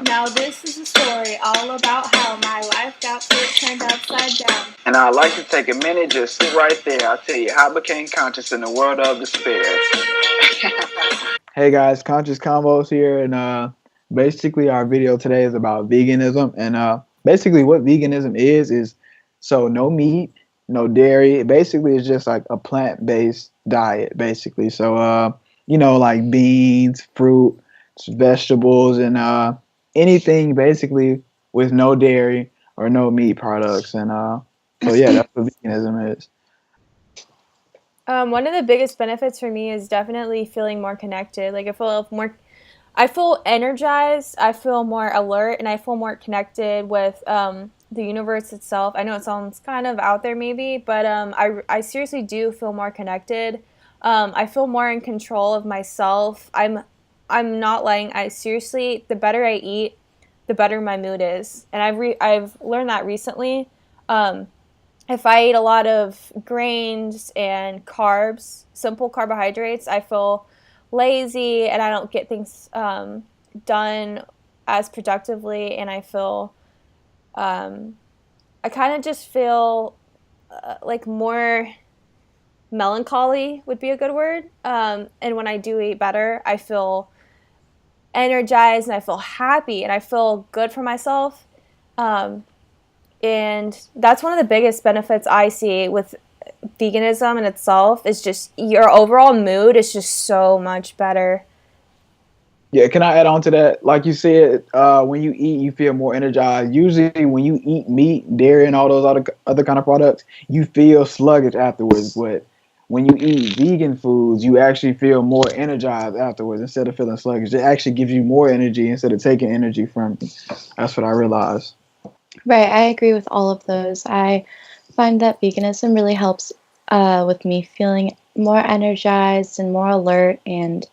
Now this is a story all about how my life got turned upside down. And I'd like to take a minute, just sit right there. I'll tell you how I became conscious in the world of despair. Hey guys, Conscious Combos here, and basically our video today is about veganism, and basically what veganism is so no meat, no dairy. Basically, it's just like a plant-based diet, basically. So like beans, fruit, vegetables, and anything basically with no dairy or no meat products, and so yeah, that's what veganism is. One of the biggest benefits for me is definitely feeling more connected. Like I feel energized, I feel more alert, and I feel more connected with the universe itself. I know it sounds kind of out there maybe, but I seriously do feel more connected. I feel more in control of myself. I'm not lying. I seriously, the better I eat, the better my mood is, and I've learned that recently. Um, if I eat a lot of grains and carbs, simple carbohydrates, I feel lazy and I don't get things done as productively, and um, I kind of just feel like more melancholy would be a good word. And when I do eat better, I feel energized and I feel happy and I feel good for myself. Um, and that's one of the biggest benefits I see with veganism in itself is just your overall mood is just so much better. Yeah, can I add on to that? Like you said, when you eat, you feel more energized. Usually, when you eat meat, dairy, and all those other kind of products, you feel sluggish afterwards. But when you eat vegan foods, you actually feel more energized afterwards instead of feeling sluggish. It actually gives you more energy instead of taking energy from you. That's what I realized. Right, I agree with all of those. I find that veganism really helps with me feeling more energized and more alert and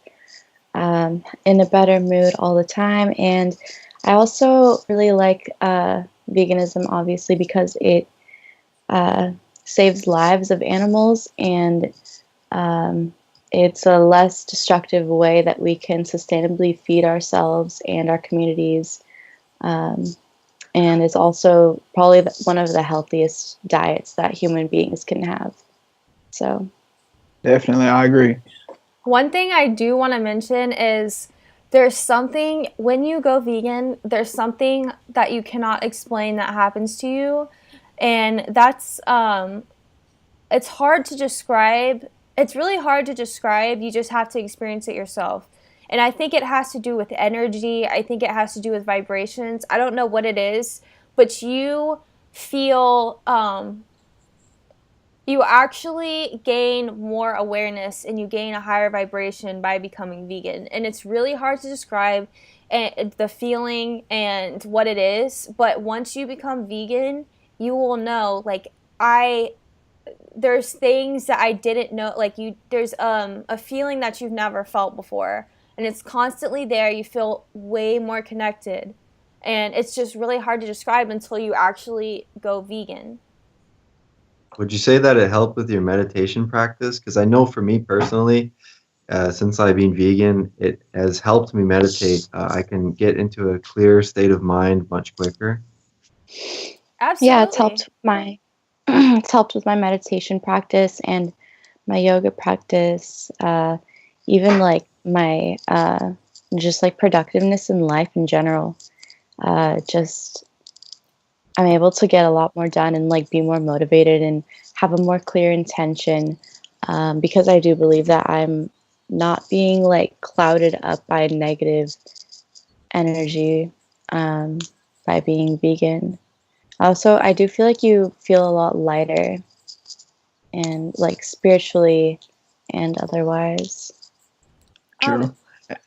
in a better mood all the time. And I also really like veganism, obviously, because it uh, saves lives of animals and it's a less destructive way that we can sustainably feed ourselves and our communities. Um, and it's also probably one of the healthiest diets that human beings can have. So, Definitely, I agree. One thing I do want to mention is there's something when you go vegan, there's something that you cannot explain that happens to you. And that's it's hard to describe. It's really hard to describe. You just have to experience it yourself. And I think it has to do with energy. I think it has to do with vibrations. I don't know what it is, but feel you actually gain more awareness and you gain a higher vibration by becoming vegan. And it's really hard to describe the feeling and what it is, but once you become vegan, you will know like I there's things that I didn't know, like there's a feeling that you've never felt before, and it's constantly there. You feel way more connected, and it's just really hard to describe until you actually go vegan. Would you say that it helped with your meditation practice? Because I know for me personally, since I've been vegan, it has helped me meditate. I can get into a clear state of mind much quicker. yeah, it's Absolutely. helped my it's helped with my meditation practice and my yoga practice, even like my just like productiveness in life in general. Just I'm able to get a lot more done and like be more motivated and have a more clear intention because I do believe that I'm not being like clouded up by negative energy um, by being vegan. Also, I do feel like you feel a lot lighter and like spiritually and otherwise. Um, True.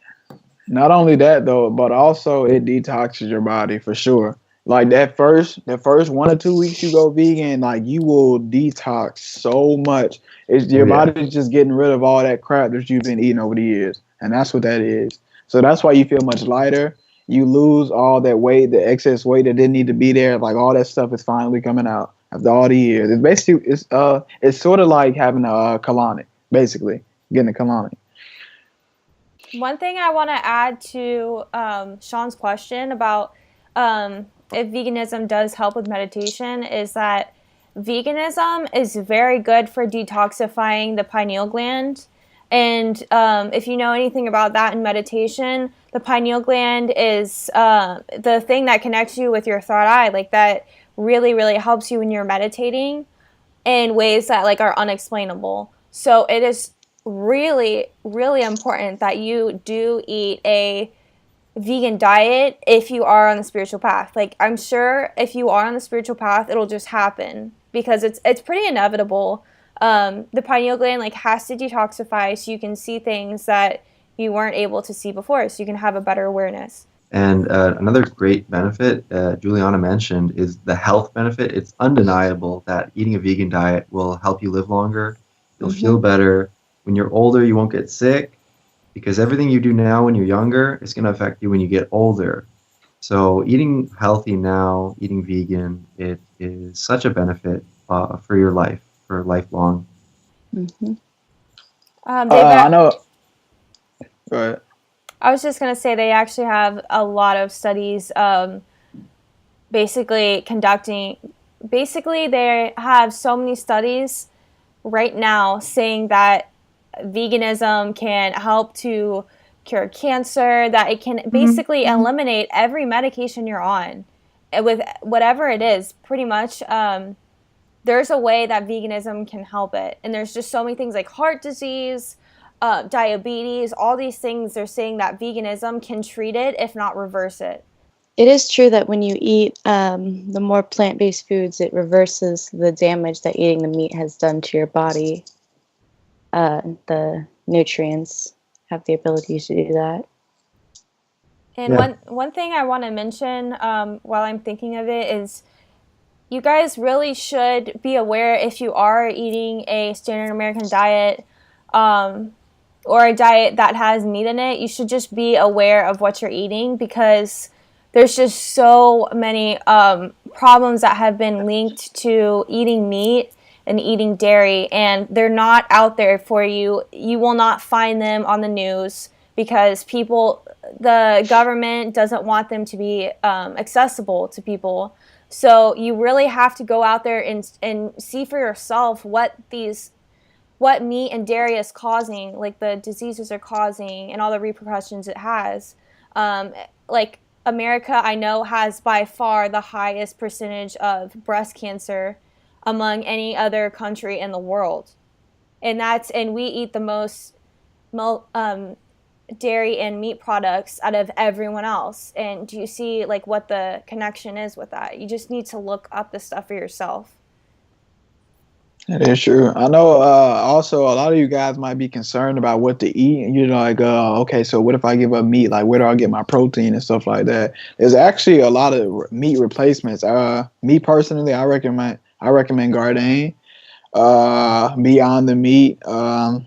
Not only that though, but also it detoxes your body for sure. Like the first 1 or 2 weeks you go vegan, like you will detox so much. It's Oh your yeah. body's just getting rid of all that crap that you've been eating over the years, and that's what that is. So that's why you feel much lighter. You lose all that weight, the excess weight that didn't need to be there. Like all that stuff is finally coming out after all the years. It's basically it's sort of like having a colonic, basically getting a colonic. One thing I want to add to Sean's question about if veganism does help with meditation is that veganism is very good for detoxifying the pineal gland. And if you know anything about that in meditation, the pineal gland is the thing that connects you with your third eye. Like that really, really helps you when you're meditating in ways that like are unexplainable. So it is really, really important that you do eat a vegan diet if you are on the spiritual path. Like I'm sure if you are on the spiritual path, it'll just happen because it's pretty inevitable. The pineal gland like has to detoxify so you can see things that you weren't able to see before, so you can have a better awareness. And another great benefit Juliana mentioned is the health benefit. It's undeniable that eating a vegan diet will help you live longer. You'll Hmm. feel better. When you're older, you won't get sick because everything you do now when you're younger is going to affect you when you get older. So eating healthy now, eating vegan, it is such a benefit for your life, for lifelong. Hmm. They've I know. Go ahead. I was just gonna say they actually have a lot of studies basically conducting basically they have so many studies right now saying that veganism can help to cure cancer, that it can basically eliminate every medication you're on with whatever it is pretty much. There's a way that veganism can help it, and there's just so many things like heart disease, diabetes, all these things. They're saying that veganism can treat it if not reverse it. It is true that when you eat the more plant-based foods, it reverses the damage that eating the meat has done to your body. The nutrients have the ability to do that. And Yeah. one thing I want to mention while I'm thinking of it is you guys really should be aware if you are eating a standard American diet um, or a diet that has meat in it. You should just be aware of what you're eating because there's just so many problems that have been linked to eating meat and eating dairy, and they're not out there for you. You will not find them on the news because the government doesn't want them to be accessible to people. So you really have to go out there and see for yourself what meat and dairy is causing, like the diseases are causing and all the repercussions it has. Like America, I know, has by far the highest percentage of breast cancer among any other country in the world, and we eat the most dairy and meat products out of everyone else. And do you see like what the connection is with that? You just need to look up the stuff for yourself. That is true. I know. Also, a lot of you guys might be concerned about what to eat. You know, like, okay, so what if I give up meat? Like, where do I get my protein and stuff like that? There's actually a lot of meat replacements. Me personally, I recommend Gardein, Beyond the Meat. And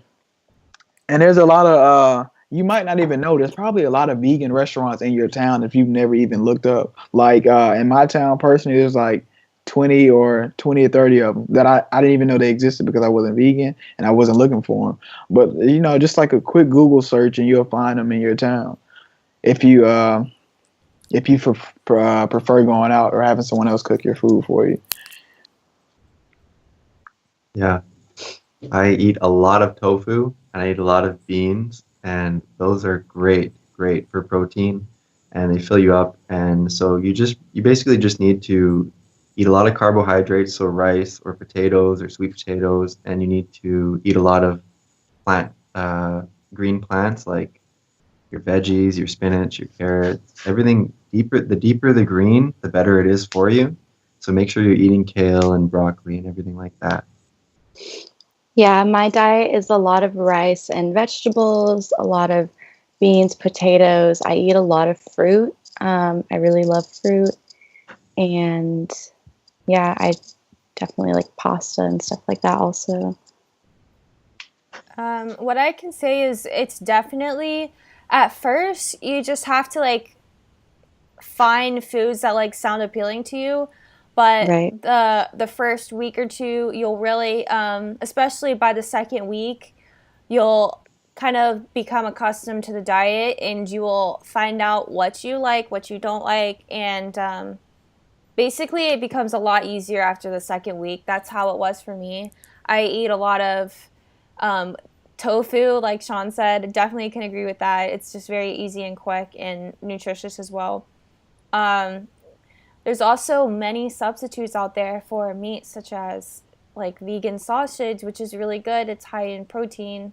there's a lot of you might not even know. There's probably a lot of vegan restaurants in your town if you've never even looked up. Like in my town, personally, there's like 20 or 30 of them that I didn't even know they existed because I wasn't vegan and I wasn't looking for them. But you know, just like a quick Google search and you'll find them in your town. If you prefer going out or having someone else cook your food for you. Yeah, I eat a lot of tofu and I eat a lot of beans, and those are great for protein, and they fill you up. And so you basically just need to eat a lot of carbohydrates, so rice or potatoes or sweet potatoes, and you need to eat a lot of plant green plants like your veggies, your spinach, your carrots, everything deeper. The deeper the green, the better it is for you. So make sure you're eating kale and broccoli and everything like that. Yeah, my diet is a lot of rice and vegetables, a lot of beans, potatoes. I eat a lot of fruit. I really love fruit. And yeah, I definitely like pasta and stuff like that also. What I can say is it's definitely at first you just have to like find foods that like sound appealing to you, but Right. the first week or two you'll really especially by the second week you'll kind of become accustomed to the diet, and you will find out what you like, what you don't like, and basically it becomes a lot easier after the second week. That's how it was for me. I eat a lot of um, tofu, like Sean said. Definitely can agree with that. It's just very easy and quick and nutritious as well. Um, there's also many substitutes out there for meat, such as like vegan sausage, which is really good. It's high in protein.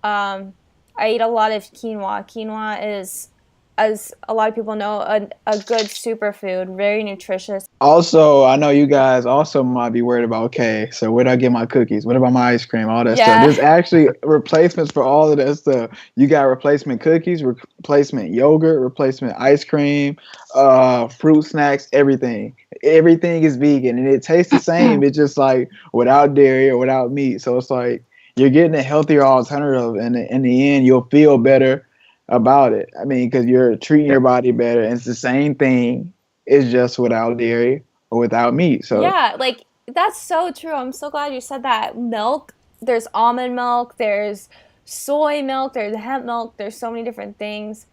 Um, I eat a lot of quinoa. Quinoa is, as a lot of people know, a good superfood, very nutritious. Also, I know you guys also might be worried about, okay, so where do I get my cookies? What about my ice cream? All that stuff. Yeah. There's actually replacements for all of that stuff. You got replacement cookies, replacement yogurt, replacement ice cream, fruit snacks, everything. Everything is vegan and it tastes the same. It's just like without dairy or without meat. So it's like you're getting a healthier alternative, and in the end, you'll feel better about it. I mean, because you're treating your body better, and it's the same thing. It's just without dairy or without meat. So Yeah, like that's so true. I'm so glad you said that. Milk, there's almond milk, there's soy milk, there's hemp milk, there's so many different things.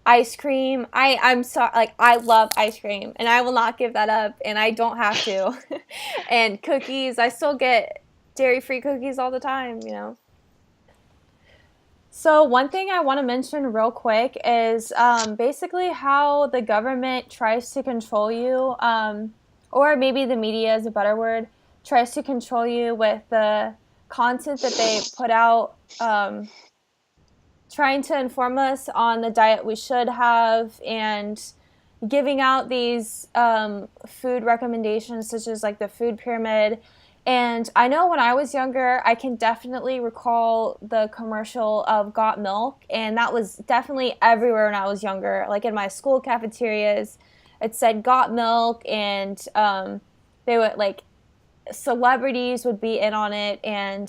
Ice cream. I'm so like I love ice cream and I will not give that up and I don't have to. And cookies, I still get dairy-free cookies all the time, you know. So one thing I want to mention real quick is basically how the government tries to control you, or maybe the media is a better word, tries to control you with the content that they put out, trying to inform us on the diet we should have, and giving out these food recommendations such as like the food pyramid. And I know when I was younger, I can definitely recall the commercial of Got Milk, and that was definitely everywhere when I was younger. Like in my school cafeterias, it said Got Milk, and they would like celebrities would be in on it, and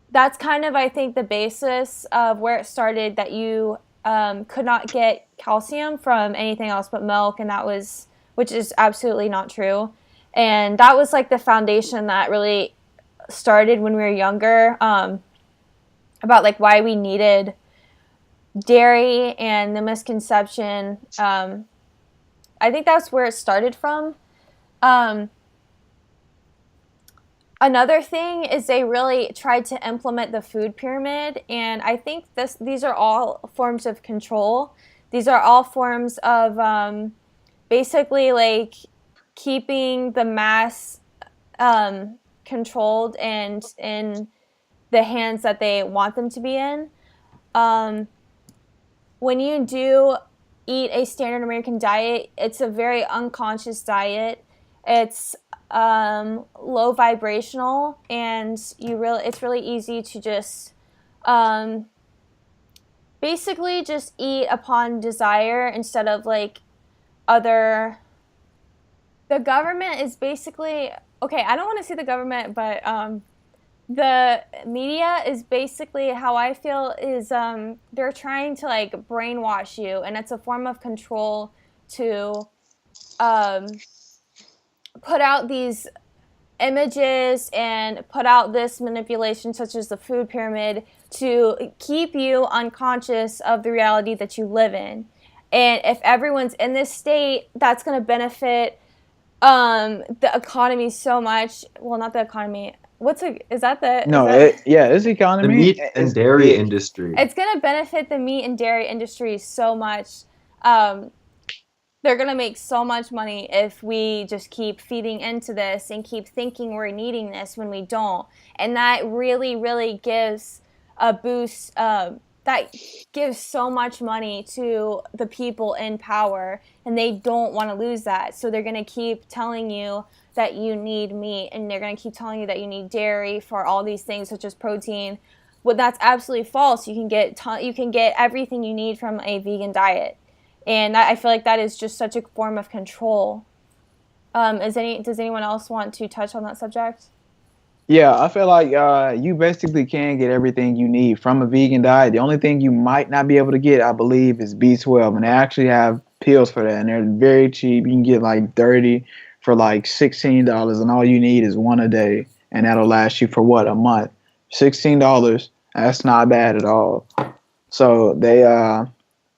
that's kind of, I think, the basis of where it started, that you could not get calcium from anything else but milk, and that was, which is absolutely not true. And that was like the foundation that really started when we were younger, about like why we needed dairy and the misconception. I think that's where it started from. Um, Another thing is they really tried to implement the food pyramid, and I think these are all forms of control. These are all forms of basically like keeping the mass controlled and in the hands that they want them to be in. Um, when you do eat a standard American diet, it's a very unconscious diet. It's low vibrational, and it's really easy to just um, basically just eat upon desire instead of like other. The government is basically, okay, I don't want to say the government, but the media is basically, how I feel is they're trying to like brainwash you, and it's a form of control to um, put out these images and put out this manipulation, such as the food pyramid, to keep you unconscious of the reality that you live in. And if everyone's in this state, that's going to benefit the economy so much. Well, not the economy. Is that the is no, that it's The economy. meat and dairy industry. it's going to benefit the meat and dairy industry so much. Um, they're going to make so much money if we just keep feeding into this and keep thinking we're needing this when we don't. And that really, really gives a boost. That gives so much money to the people in power, and they don't want to lose that. So they're going to keep telling you that you need meat, and they're going to keep telling you that you need dairy for all these things, such as protein. Well, that's absolutely false. You can get everything you need from a vegan diet. And I feel like that is just such a form of control. Does anyone else want to touch on that subject? Yeah, I feel like you basically can get everything you need from a vegan diet. The only thing you might not be able to get, I believe, is B12, and they actually have pills for that, and they're very cheap. You can get like 30 for like $16, and all you need is one a day, and that'll last you for what, a month? $16, That's not bad at all. So they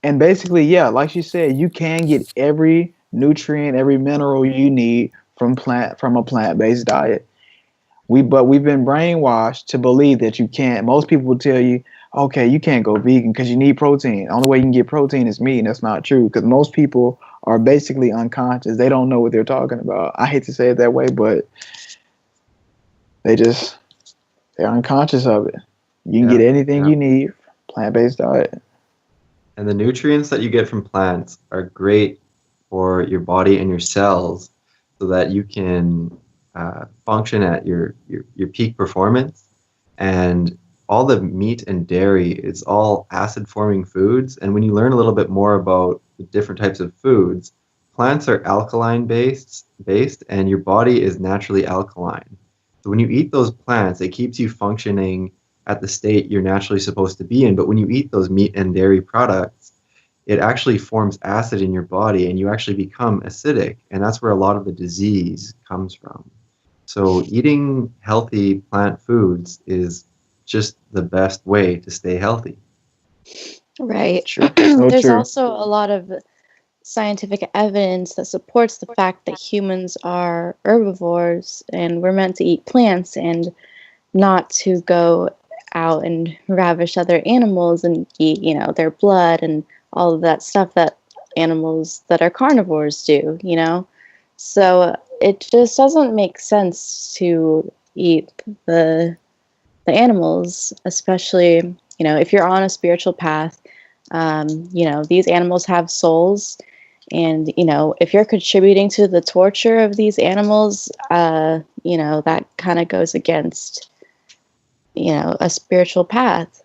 and basically, yeah, like you said, you can get every nutrient, every mineral you need from a plant-based diet. But we've been brainwashed to believe that you can't. Most people will tell you, okay, you can't go vegan because you need protein. The only way you can get protein is meat, and that's not true because most people are basically unconscious. They don't know what they're talking about. I hate to say it that way, but they're unconscious of it. You can get anything you need, plant-based diet. And the nutrients that you get from plants are great for your body and your cells so that you can function at your peak performance. And all the meat and dairy is all acid forming foods. And when you learn a little bit more about the different types of foods, plants are alkaline based and your body is naturally alkaline. So when you eat those plants, it keeps you functioning at the state you're naturally supposed to be in. But when you eat those meat and dairy products, it actually forms acid in your body and you actually become acidic. And that's where a lot of the disease comes from. So eating healthy plant foods is just the best way to stay healthy. Right. True. There's True. also a lot of scientific evidence that supports the fact that humans are herbivores and we're meant to eat plants and not to go out and ravish other animals and eat, their blood and all of that stuff that animals that are carnivores do, So it just doesn't make sense to eat the animals, especially, if you're on a spiritual path. These animals have souls, and if you're contributing to the torture of these animals, that kind of goes against a spiritual path.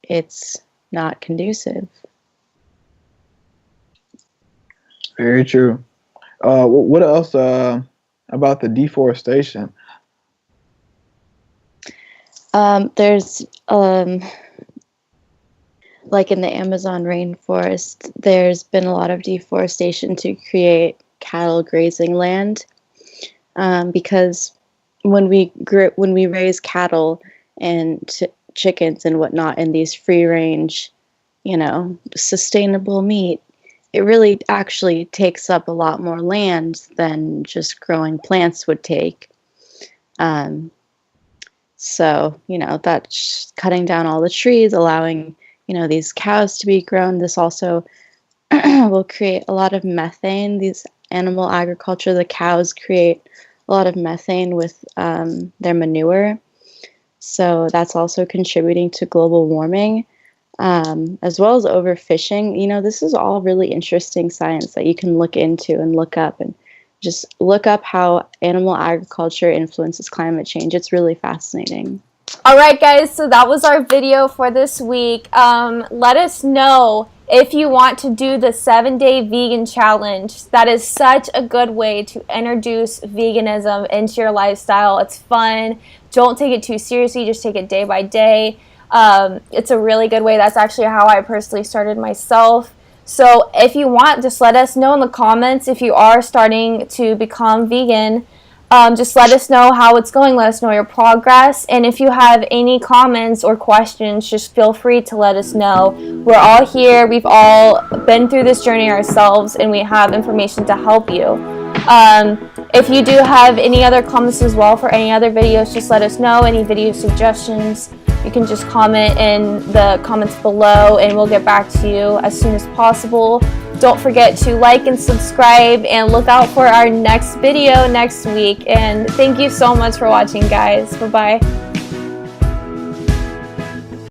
It's not conducive. Very true. What else about the deforestation? There's like in the Amazon rainforest, there's been a lot of deforestation to create cattle grazing land, because when we raise cattle and chickens and whatnot in these free range, sustainable meat, it really actually takes up a lot more land than just growing plants would take. So, that's cutting down all the trees, allowing, these cows to be grown. This also will create a lot of methane. These animal agriculture, the cows create a lot of methane with their manure. So that's also contributing to global warming, as well as overfishing. This is all really interesting science that you can look into and look up, and just look up how animal agriculture influences climate change. It's really fascinating. All right, guys, so that was our video for this week. Let us know if you want to do the 7-day vegan challenge. That is such a good way to introduce veganism into your lifestyle. It's fun. Don't take it too seriously. Just take it day by day. It's a really good way. That's actually how I personally started myself. So if you want, just let us know in the comments if you are starting to become vegan. Just let us know how it's going. Let us know your progress. And if you have any comments or questions, just feel free to let us know. We're all here. We've all been through this journey ourselves, and we have information to help you. If you do have any other comments as well for any other videos, just let us know. Any video suggestions, you can just comment in the comments below, and we'll get back to you as soon as possible. Don't forget to like and subscribe, and look out for our next video next week. And thank you so much for watching, guys. Bye-bye.